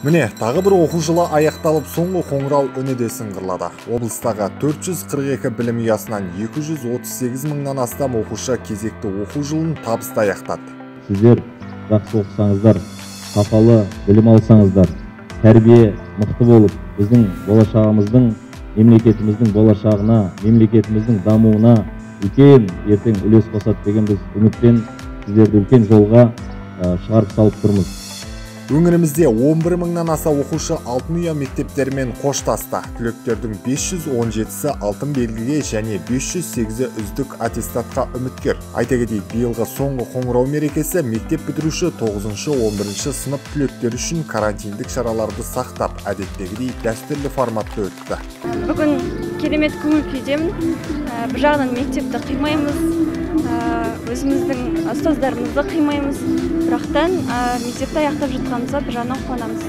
Міне, тағы бір оқу жылы аяқталып, соңғы қоңырау үні сыңғырлады. Облыстағы 442 білім ұясынан 238 мыңнан астам оқушы кезекті оқу жылын табысты аяқтады. Сіздер жақсы оқысаңыздар, сапалы білім алсаңыздар, тәрбие мықты болып, біздің болашағымыздың, мемлекетіміздің болашағына, мемлекетіміздің дамуына үлкен ертең үлес қосады деген біз үмітпен сіздерді үлкен жолға шығарып салып тұрмыз. Өңірімізде 11 мыңнан аса оқушы алтын ұя мектептерімен қоштасты. Түлектердің 517-сі алтын белгіге және 508-і үздік аттестатқа үміткер. Айта кетейік, биылғы соңғы қоңырау мерекесі мектеп бітіруші 9-11 сынып түлектері үшін карантиндік шараларды сақтап, әдеттегідей дәстүрлі форматта өтті. Бүгін керемет көңіл күйдемін. Бір жағынан мектепті қимаймыз, өзіміздің ұстаздарымызды қимаймыз. Бірақтан мектепті аяқтап жатқанымызға бір жағынан қуанамыз.